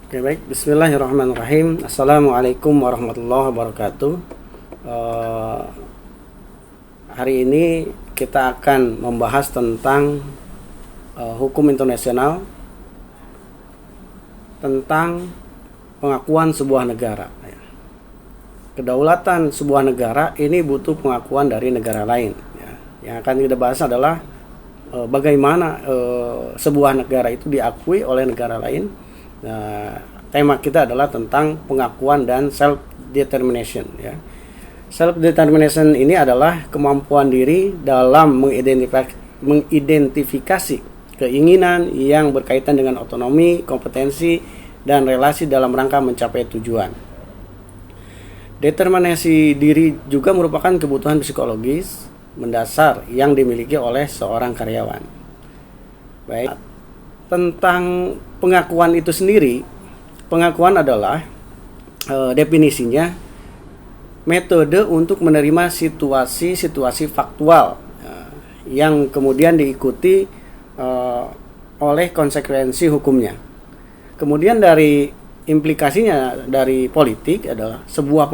Oke, baik. Bismillahirrahmanirrahim. Assalamualaikum warahmatullahi wabarakatuh. Eh, Hari ini kita akan membahas tentang hukum internasional, tentang pengakuan sebuah negara. Kedaulatan sebuah negara ini butuh pengakuan dari negara lain. Yang akan kita bahas adalah bagaimana sebuah negara itu diakui oleh negara lain. Nah, tema kita adalah tentang pengakuan dan self determination. Self determination ini adalah kemampuan diri dalam mengidentifikasi keinginan yang berkaitan dengan otonomi, kompetensi, dan relasi dalam rangka mencapai tujuan. Determinasi diri juga merupakan kebutuhan psikologis mendasar yang dimiliki oleh seorang karyawan. Baik, tentang pengakuan itu sendiri, pengakuan adalah definisinya metode untuk menerima situasi-situasi faktual yang kemudian diikuti oleh konsekuensi hukumnya. Kemudian dari implikasinya dari politik adalah sebuah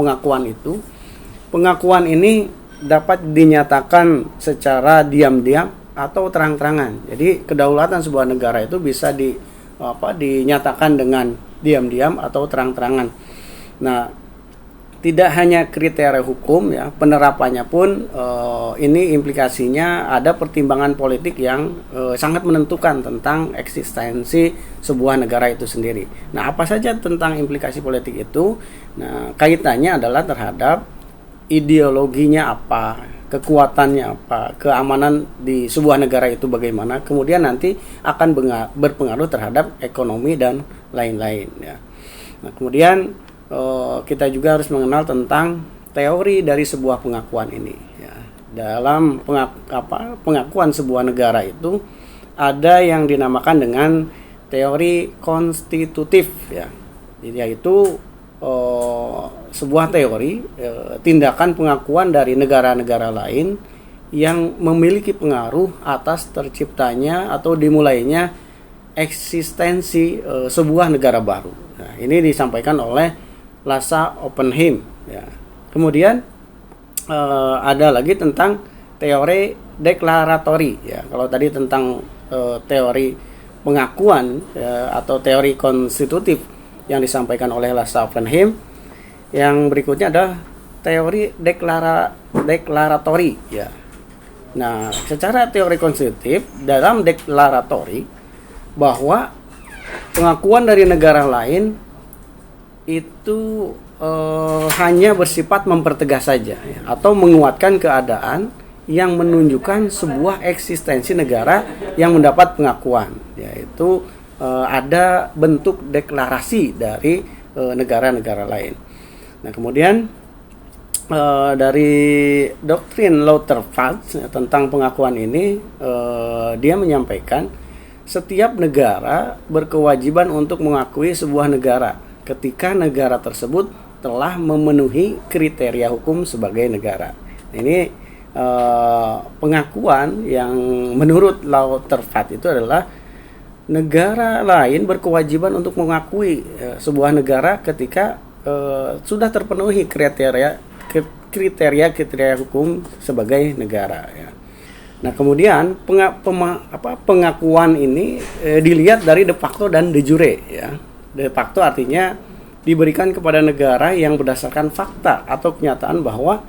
pengakuan ini dapat dinyatakan secara diam-diam atau terang-terangan. Jadi kedaulatan sebuah negara itu bisa dinyatakan dengan diam-diam atau terang-terangan. Nah, tidak hanya kriteria hukum, penerapannya pun ini implikasinya ada pertimbangan politik yang sangat menentukan tentang eksistensi sebuah negara itu sendiri. Nah, apa saja tentang implikasi politik itu? Nah, kaitannya adalah terhadap ideologinya apa, kekuatannya apa, keamanan di sebuah negara itu bagaimana, kemudian nanti akan berpengaruh terhadap ekonomi dan lain-lain. Nah, kemudian kita juga harus mengenal tentang teori dari sebuah pengakuan ini. Dalam pengakuan sebuah negara itu ada yang dinamakan dengan teori konstitutif, yaitu sebuah teori tindakan pengakuan dari negara-negara lain yang memiliki pengaruh atas terciptanya atau dimulainya eksistensi sebuah negara baru. Nah, ini disampaikan oleh Lassa Oppenheim. Kemudian ada lagi tentang teori deklaratori. Kalau tadi tentang teori pengakuan atau teori konstitutif yang disampaikan oleh Lassa Oppenheim, yang berikutnya adalah teori deklaratori. Nah, secara teori konstitutif dalam deklaratori bahwa pengakuan dari negara lain itu hanya bersifat mempertegas saja, atau menguatkan keadaan yang menunjukkan sebuah eksistensi negara yang mendapat pengakuan, yaitu ada bentuk deklarasi dari negara-negara lain. Nah, kemudian dari doktrin Lauterpacht tentang pengakuan ini, dia menyampaikan setiap negara berkewajiban untuk mengakui sebuah negara ketika negara tersebut telah memenuhi kriteria hukum sebagai negara. Ini pengakuan yang menurut Lauterpacht itu adalah negara lain berkewajiban untuk mengakui sebuah negara ketika sudah terpenuhi kriteria hukum sebagai negara. Nah, kemudian pengakuan ini dilihat dari de facto dan de jure. De facto artinya diberikan kepada negara yang berdasarkan fakta atau kenyataan bahwa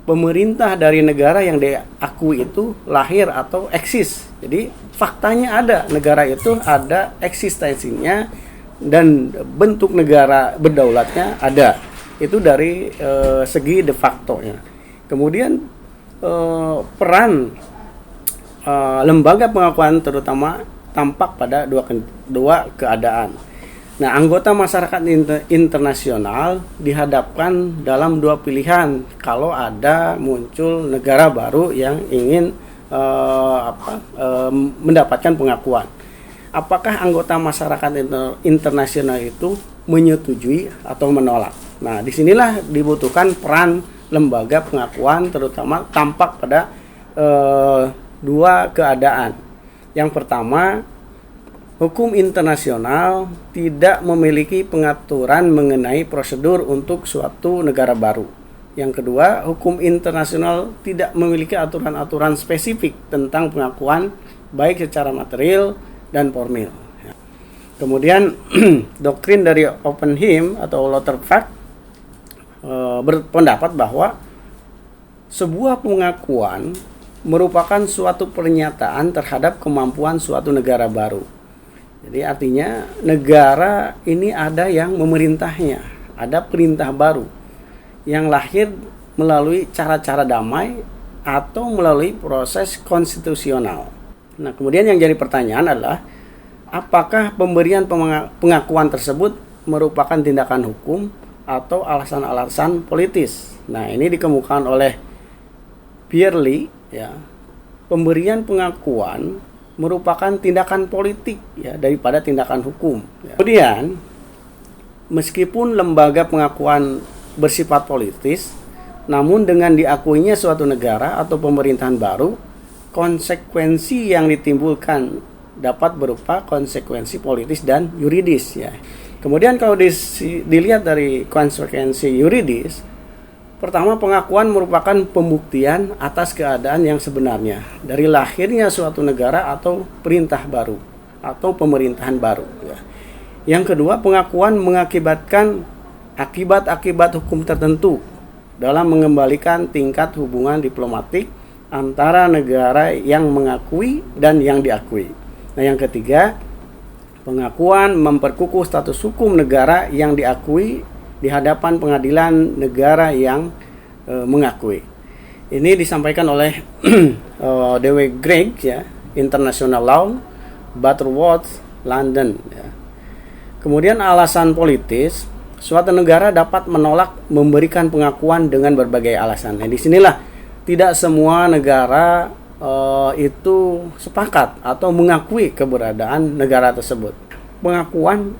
pemerintah dari negara yang diakui itu lahir atau eksis. Jadi faktanya ada, negara itu ada eksistensinya dan bentuk negara berdaulatnya ada. Itu dari segi de facto. Kemudian peran lembaga pengakuan terutama tampak pada dua keadaan. Nah, anggota masyarakat internasional dihadapkan dalam dua pilihan kalau ada muncul negara baru yang ingin mendapatkan pengakuan. Apakah anggota masyarakat internasional itu menyetujui atau menolak? Nah, disinilah dibutuhkan peran lembaga pengakuan terutama tampak pada dua keadaan. Yang pertama, hukum internasional tidak memiliki pengaturan mengenai prosedur untuk suatu negara baru. Yang kedua, hukum internasional tidak memiliki aturan-aturan spesifik tentang pengakuan baik secara material dan formil. Kemudian doktrin dari Oppenheim atau Lauterpacht berpendapat bahwa sebuah pengakuan merupakan suatu pernyataan terhadap kemampuan suatu negara baru. Jadi artinya negara ini ada yang memerintahnya, ada perintah baru yang lahir melalui cara-cara damai atau melalui proses konstitusional. Nah, kemudian yang jadi pertanyaan adalah apakah pemberian pengakuan tersebut merupakan tindakan hukum atau alasan-alasan politis. Nah, ini dikemukakan oleh Pierre Lee, ya. Pemberian pengakuan merupakan tindakan politik, ya, daripada tindakan hukum. Ya. Kemudian, meskipun lembaga pengakuan bersifat politis, namun dengan diakuinya suatu negara atau pemerintahan baru, konsekuensi yang ditimbulkan dapat berupa konsekuensi politis dan yuridis, ya. Kemudian kalau dilihat dari konsekuensi yuridis, pertama, pengakuan merupakan pembuktian atas keadaan yang sebenarnya dari lahirnya suatu negara atau perintah baru atau pemerintahan baru, ya. Yang kedua, pengakuan mengakibatkan akibat-akibat hukum tertentu dalam mengembalikan tingkat hubungan diplomatik antara negara yang mengakui dan yang diakui. Nah, yang ketiga, pengakuan memperkukuh status hukum negara yang diakui di hadapan pengadilan negara yang mengakui. Ini disampaikan oleh D.W. Gregg, ya, International Law, Butterworth, London, ya. Kemudian alasan politis, suatu negara dapat menolak memberikan pengakuan dengan berbagai alasan. Nah, disinilah tidak semua negara itu sepakat atau mengakui keberadaan negara tersebut. Pengakuan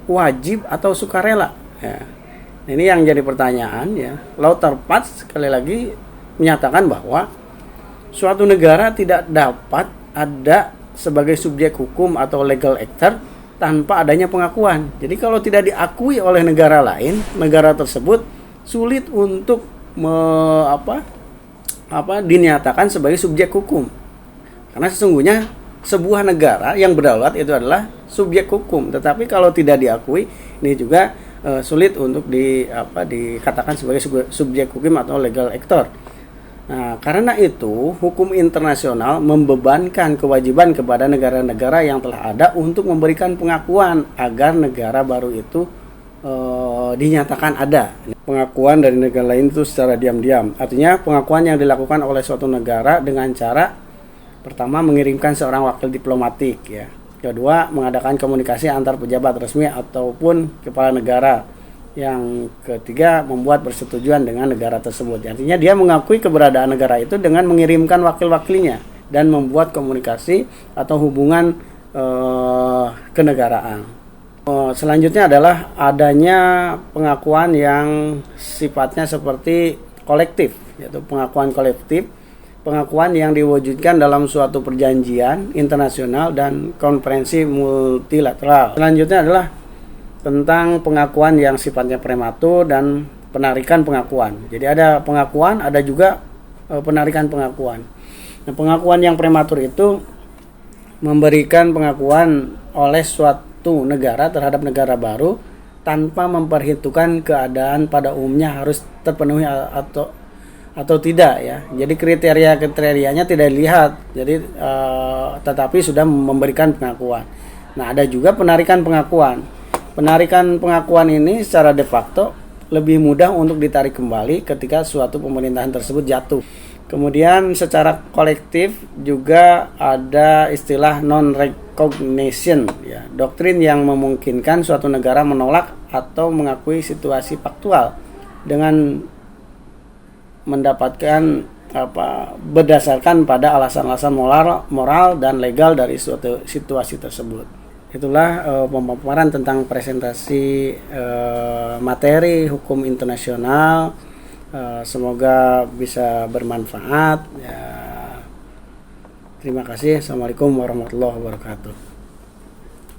wajib atau sukarela, ya. Ini yang jadi pertanyaan, ya. Lauterpacht sekali lagi menyatakan bahwa suatu negara tidak dapat ada sebagai subjek hukum atau legal actor tanpa adanya pengakuan. Jadi kalau tidak diakui oleh negara lain, negara tersebut sulit untuk dinyatakan sebagai subjek hukum. Karena sesungguhnya sebuah negara yang berdaulat itu adalah subjek hukum. Tetapi kalau tidak diakui, ini juga sulit untuk dikatakan sebagai subjek hukum atau legal actor. Nah, karena itu hukum internasional membebankan kewajiban kepada negara-negara yang telah ada untuk memberikan pengakuan agar negara baru itu dinyatakan ada. Pengakuan dari negara lain itu secara diam-diam. Artinya pengakuan yang dilakukan oleh suatu negara dengan cara pertama mengirimkan seorang wakil diplomatik, ya. Kedua, mengadakan komunikasi antar pejabat resmi ataupun kepala negara. Yang ketiga, membuat persetujuan dengan negara tersebut. Artinya dia mengakui keberadaan negara itu dengan mengirimkan wakil-wakilnya dan membuat komunikasi atau hubungan kenegaraan. Selanjutnya adalah adanya pengakuan yang sifatnya seperti kolektif, yaitu pengakuan kolektif, pengakuan yang diwujudkan dalam suatu perjanjian internasional dan konferensi multilateral. Selanjutnya adalah tentang pengakuan yang sifatnya prematur dan penarikan pengakuan. Jadi ada pengakuan, ada juga penarikan pengakuan. Nah, pengakuan yang prematur itu memberikan pengakuan oleh suatu negara terhadap negara baru tanpa memperhitungkan keadaan pada umumnya harus terpenuhi atau tidak, ya. Jadi kriterianya tidak dilihat. Jadi tetapi sudah memberikan pengakuan. Nah, ada juga penarikan pengakuan. Penarikan pengakuan ini secara de facto lebih mudah untuk ditarik kembali ketika suatu pemerintahan tersebut jatuh. Kemudian secara kolektif juga ada istilah non-recognition, ya, doktrin yang memungkinkan suatu negara menolak atau mengakui situasi faktual dengan mendapatkan berdasarkan pada alasan-alasan moral dan legal dari suatu situasi tersebut. Itulah pemaparan tentang presentasi materi hukum internasional. Semoga bisa bermanfaat, ya. Terima kasih. Assalamualaikum warahmatullahi wabarakatuh.